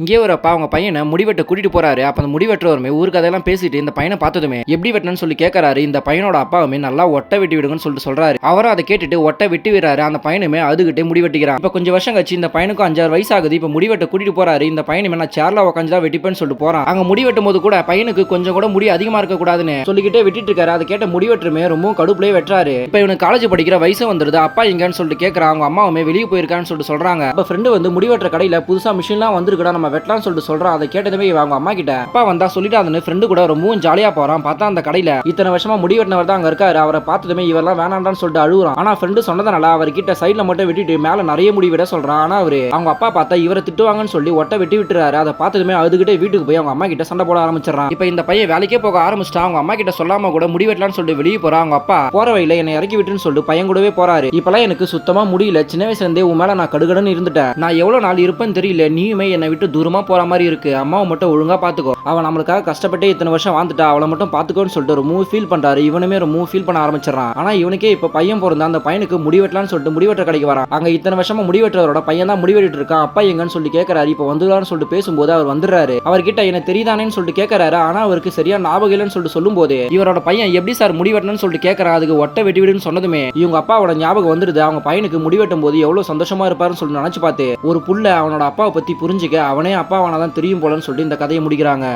இங்கேயே ஒரு அப்பா அவங்க பையனை முடிவெட்ட கூட்டிட்டு போறாரு. அப்ப அந்த முடிவெட்டுறவருமே ஊர் கதையெல்லாம் பேசிட்டு இந்த பையனை பார்த்ததுமே எப்படி வெட்டணும்னு சொல்லி கேட்கறாரு. இந்த பையனோட அப்பாவுமே நல்லா ஒட்டை வெட்டி விடுங்கன்னு சொல்லிட்டு சொல்றாரு. அவரும் அதை கேட்டுட்டு ஒட்டை வெட்டி விடுறாரு. அந்த பையனுமே அதுகிட்டே முடிவெட்டிக்கிறான். இப்ப கொஞ்சம் வருஷம் கழிச்சு இந்த பையனுக்கும் 5-6 வயசு ஆகுது. இப்ப முடிவெட்ட கூட்டிட்டு போறாரு. இந்த பையனுமே நான் சேர்ல உட்காந்து தான் வெட்டிப்பேன்னு சொல்லிட்டு போறான். அங்க முடிவெட்டும் போது கூட பையனுக்கு கொஞ்சம் கூட முடி அதிகமா இருக்க கூடாதுன்னு சொல்லிக்கிட்டே வெட்டிட்டு இருக்காரு. அதை கேட்ட முடிவெட்டுமே ரொம்பவும் கடுப்புலயே வெட்டுறாரு. இப்ப இவனுக்கு காலேஜ் படிக்கிற வயசு வந்துருது. அப்பா எங்கன்னு சொல்லிட்டு கேட்கறான். அவங்க அம்மாவுமே வெளியே போயிருக்கான்னு சொல்லிட்டு சொல்றாங்க. அப்ப ஃப்ரெண்டு வந்து முடிவெட்டுற கடையில புதுசா மிஷின்லாம் வந்திருக்குடா, நம்ம வெட்டலாம்னு சொல்லிட்டு சொல்றான். அதை கேட்டதுமே அவங்க அம்மா கிட்ட அப்பா வந்தா சொல்லிட்டாருன்னு ஃப்ரெண்டு கூட ரொம்பவும் ஜாலியா போறான். பார்த்தா அந்த கடையில இத்தனை வருஷமா முடிவெட்டினவர் தான் அங்க இருக்காரு. அவரை பார்த்ததுமே இவரெல்லாம் வேணாண்டான்னு சொல்லிட்டு அழுகுறான். ஆனா ஃப்ரெண்டு சொன்னதனால அவர்கிட்ட சைட்ல மட்டும் வெட்டிட்டு மேல நிறைய முடி விட சொல்றான். ஆனா அவரு அவங்க அப்பா பார்த்தா இவரை திட்டுவாங்கன்னு சொல்லி ஒட்டை வெட்டி விட்டுறாரு. அதை பார்த்ததுமே அதுகிட்ட வீட்டுக்கு போய் அவங்க அம்மா கிட்ட சண்டை போட ஆரம்பிச்சிடறான். இப்ப இந்த பையன் வேலைக்கே போக ஆரம்பிச்சிட்டா. அவங்க அம்மா கிட்ட சொல்லாம கூட முடி வெட்டலாம்னு சொல்லிட்டு வெளியே போறான். அவங்க அப்பா போற வழியில என்னை இறக்கி விட்டுன்னு சொல்லிட்டு பையன் கூடவே போறாரு. இப்பெல்லாம் எனக்கு சுத்தமா முடியல. சின்ன வயசுல இருந்தே உன் மேல நான் கடுகடன்னு இருந்துட்டேன். நான் எவ்வளவு நாள் இருப்பேன்னு தெரியல. நீயுமே என்னை விட்டு தூரமா போற மாதிரி இருக்கு. அம்மாவை மட்டும் ஒழுங்கா பாத்துக்கோ. அவன் நம்மளுக்காக கஷ்டப்பட்டு இத்தனை வருஷம் வாழ்ந்துட்டா, அவளை மட்டும் பாத்துக்கோன்னு சொல்லிட்டு ஒரு மூவ் ஃபீல் பண்றாரு. இவனுமே ஒரு மூவ் ஃபீல் பண்ண ஆரம்பிச்சிடறான். ஆனா இவனுக்கே இப்ப பையன் பிறந்தா அந்த பையனுக்கு முடிவெட்டலாம்னு சொல்லிட்டு முடிவெட்ட கடைக்கு வரான். அங்க இத்தனை வருஷமா முடிவெட்டுறவரோட பையன் தான் முடிவெட்டிட்டு இருக்கான். அப்பா எங்கன்னு சொல்லி கேட்கறாரு. இப்ப வந்துடான்னு சொல்லிட்டு பேசும்போது அவர் வந்துடுறாரு. அவர்கிட்ட என்ன தெரியுதானேன்னு சொல்லிட்டு கேட்கறாரு. ஆனா அவருக்கு சரியா ஞாபகம் இல்லைன்னு சொல்லிட்டு சொல்லும் போது இவரோட பையன் எப்படி சார் முடிவெட்டணும்னு சொல்லிட்டு கேட்கறான். அதுக்கு ஒட்டை வெட்டி விடுன்னு சொன்னதுமே இவங்க அப்பாவோட ஞாபகம் வந்துருது. அவங்க பையனுக்கு முடிவெட்டும் போது எவ்வளவு சந்தோஷமா இருப்பாருன்னு சொல்லி நினைச்சு பார்த்து ஒரு புள்ள அவனோட அப்பாவை பத்தி புரிஞ்சுக்க அவனே அப்பாவானதான் தெரியும் போலன்னு சொல்லிட்டு இந்த கதையை முடிக்கிறாங்க.